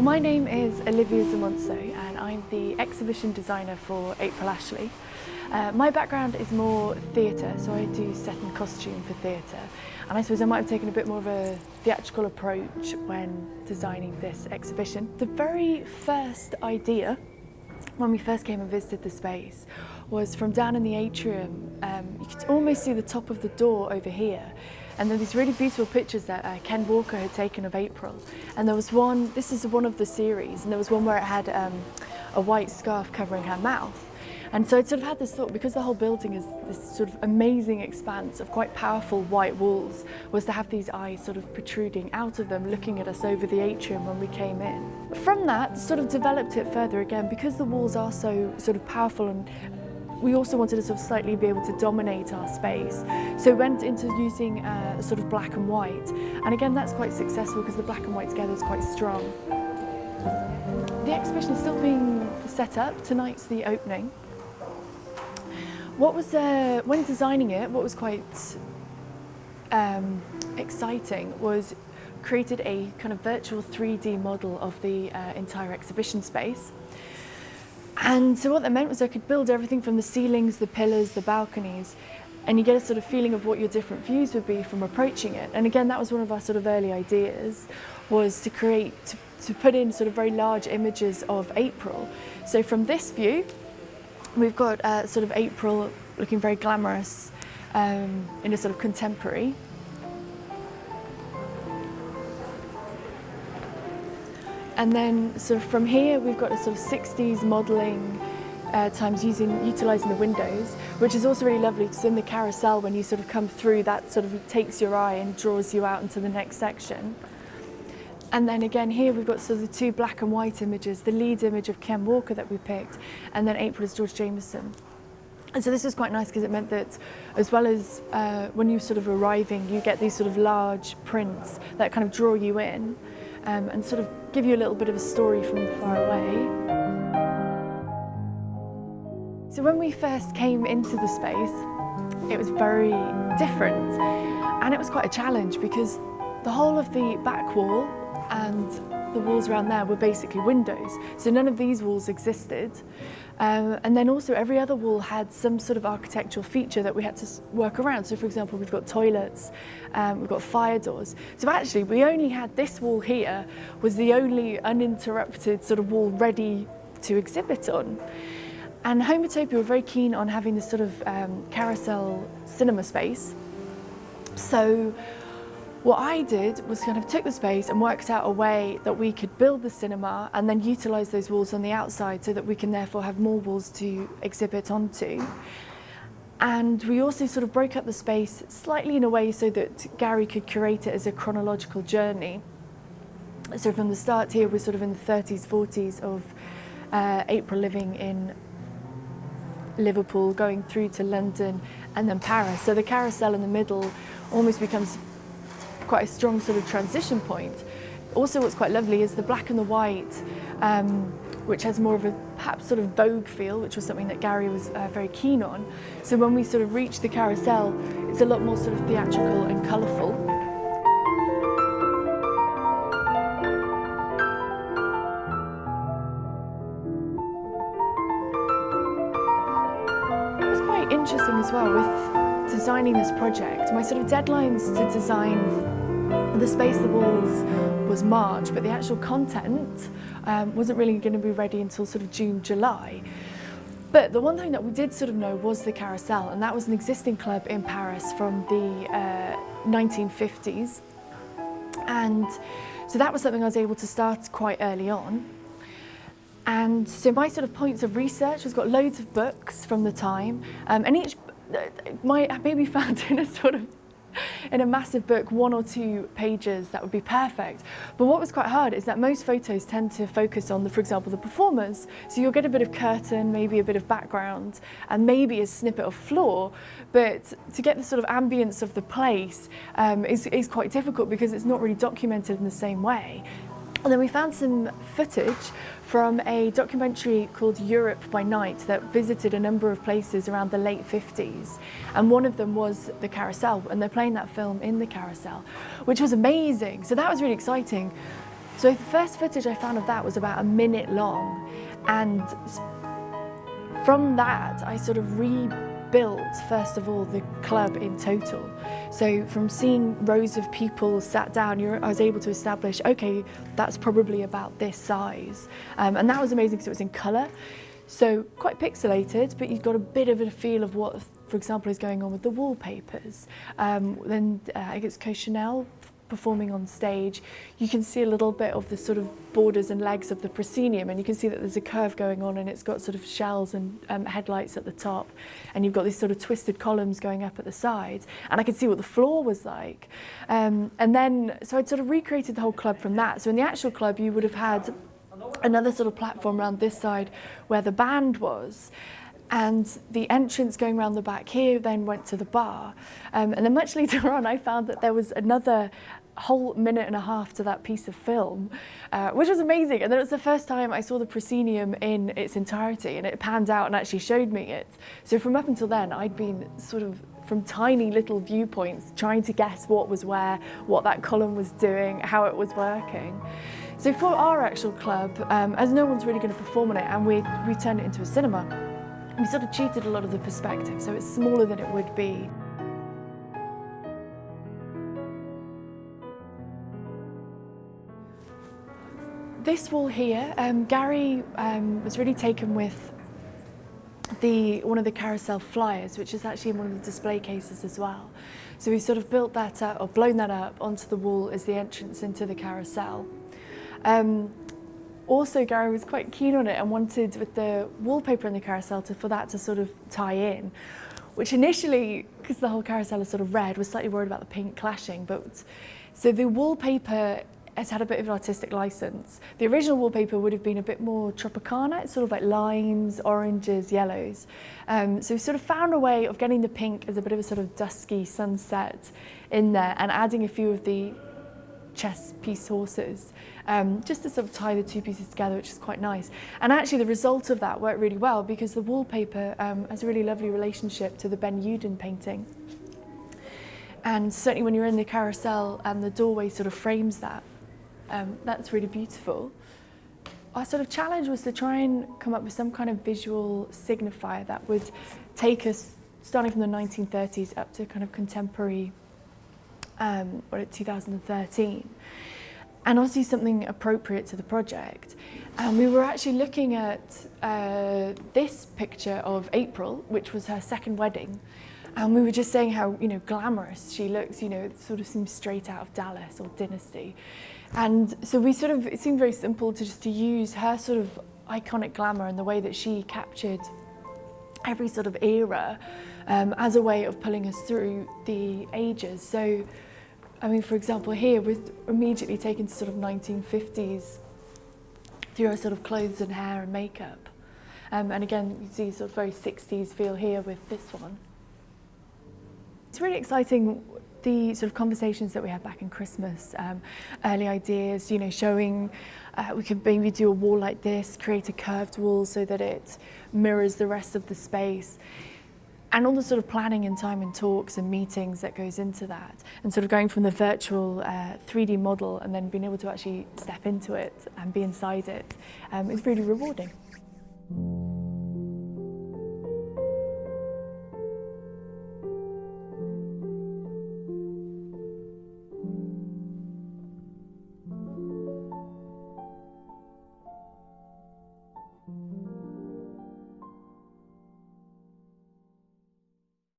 Well, my name is Olivia du Monceau and I'm the exhibition designer for April Ashley. My background is more theatre, so I do set and costume for theatre. And I suppose I might have taken a bit more of a theatrical approach when designing this exhibition. The very first idea, when we first came and visited the space, was from down in the atrium. You could almost see the top of the door over here. And there are these really beautiful pictures that Ken Walker had taken of April. And there was one, this is one of the series, and there was one where it had a white scarf covering her mouth. And so I sort of had this thought, because the whole building is this sort of amazing expanse of quite powerful white walls, was to have these eyes sort of protruding out of them, looking at us over the atrium when we came in. From that, sort of developed it further again, because the walls are so sort of powerful, and we also wanted to sort of slightly be able to dominate our space. So we went into using sort of black and white. And again, that's quite successful because the black and white together is quite strong. The exhibition is still being set up. Tonight's the opening. What was, when designing it, what was quite exciting was created a kind of virtual 3D model of the entire exhibition space. And so what that meant was I could build everything from the ceilings, the pillars, the balconies, and you get a sort of feeling of what your different views would be from approaching it. And again, that was one of our sort of early ideas, was to create, to put in sort of very large images of April. So from this view, we've got sort of April looking very glamorous in a sort of contemporary. And then sort of from here, we've got a sort of 60s modelling times utilising the windows, which is also really lovely because in the carousel, when you sort of come through, that sort of takes your eye and draws you out into the next section. And then again here, we've got sort of the two black and white images, the lead image of Ken Walker that we picked, and then April is George Jameson. And so this was quite nice because it meant that as well as when you're sort of arriving, you get these sort of large prints that kind of draw you in. And sort of give you a little bit of a story from far away. So when we first came into the space, it was very different, and it was quite a challenge because the whole of the back wall and the walls around there were basically windows, so none of these walls existed. And then also every other wall had some sort of architectural feature that we had to work around. So for example, we've got toilets, we've got fire doors. So actually we only had this wall here, was the only uninterrupted sort of wall ready to exhibit on. And Homotopia were very keen on having this sort of carousel cinema space. So what I did was kind of took the space and worked out a way that we could build the cinema and then utilise those walls on the outside so that we can therefore have more walls to exhibit onto. And we also sort of broke up the space slightly in a way so that Gary could curate it as a chronological journey. So from the start here, we're sort of in the 30s, 40s of April living in Liverpool, going through to London and then Paris. So the carousel in the middle almost becomes quite a strong sort of transition point. Also what's quite lovely is the black and the white, which has more of a perhaps sort of Vogue feel, which was something that Gary was very keen on. So when we sort of reach the carousel, it's a lot more sort of theatrical and colourful. It was quite interesting as well with designing this project. My sort of deadlines to design the space, the walls, was March, but the actual content wasn't really going to be ready until sort of June, July. But the one thing that we did sort of know was the carousel, and that was an existing club in Paris from the 1950s. And so that was something I was able to start quite early on. And so my sort of points of research was got loads of books from the time, and each might maybe found in a sort of in a massive book, 1 or 2 pages, that would be perfect. But what was quite hard is that most photos tend to focus on, for example, the performers. So you'll get a bit of curtain, maybe a bit of background, and maybe a snippet of floor. But to get the sort of ambience of the place is quite difficult because it's not really documented in the same way. And then we found some footage from a documentary called Europe by Night that visited a number of places around the late 50s. And one of them was the Carousel, and they're playing that film in the Carousel, which was amazing. So that was really exciting. So the first footage I found of that was about a minute long, and from that I sort of rebuilt, first of all, the club in total. So from seeing rows of people sat down, I was able to establish, okay, that's probably about this size. And that was amazing because it was in colour. So quite pixelated, but you've got a bit of a feel of what, for example, is going on with the wallpapers. Then I guess Coco Chanel performing on stage, you can see a little bit of the sort of borders and legs of the proscenium, and you can see that there's a curve going on, and it's got sort of shells and headlights at the top, and you've got these sort of twisted columns going up at the sides, and I could see what the floor was like. And then, so I'd sort of recreated the whole club from that. So in the actual club, you would have had another sort of platform around this side where the band was, and the entrance going around the back here then went to the bar. And then much later on, I found that there was another whole minute and a half to that piece of film, which was amazing. And then it was the first time I saw the proscenium in its entirety, and it panned out and actually showed me it. So from up until then, I'd been sort of from tiny little viewpoints trying to guess what was where, what that column was doing, how it was working. So for our actual club, as no one's really going to perform on it, and we turned it into a cinema, we sort of cheated a lot of the perspective, so it's smaller than it would be. This wall here, Gary was really taken with one of the carousel flyers, which is actually in one of the display cases as well. So we sort of built that up, or blown that up onto the wall as the entrance into the carousel. Also, Gary was quite keen on it and wanted, with the wallpaper in the carousel, for that to sort of tie in, which initially, because the whole carousel is sort of red, was slightly worried about the pink clashing. But so the wallpaper has had a bit of an artistic license. The original wallpaper would have been a bit more Tropicana, it's sort of like limes, oranges, yellows. So we sort of found a way of getting the pink as a bit of a sort of dusky sunset in there, and adding a few of the chess piece horses, just to sort of tie the two pieces together, which is quite nice. And actually the result of that worked really well, because the wallpaper has a really lovely relationship to the Ben Uden painting. And certainly when you're in the carousel and the doorway sort of frames that, that's really beautiful. Our sort of challenge was to try and come up with some kind of visual signifier that would take us, starting from the 1930s up to kind of contemporary, 2013, and obviously something appropriate to the project. And we were actually looking at this picture of April, which was her second wedding, and we were just saying how, you know, glamorous she looks. You know, it sort of seems straight out of Dallas or Dynasty. And so we sort of, it seemed very simple to use her sort of iconic glamour and the way that she captured every sort of era as a way of pulling us through the ages. So, I mean, for example, here we're immediately taken to sort of 1950s through our sort of clothes and hair and makeup. And again, you see sort of very 60s feel here with this one. It's really exciting, the sort of conversations that we had back in Christmas, early ideas, you know, showing we could maybe do a wall like this, create a curved wall so that it mirrors the rest of the space. And all the sort of planning and time and talks and meetings that goes into that, and sort of going from the virtual 3D model and then being able to actually step into it and be inside it, is really rewarding.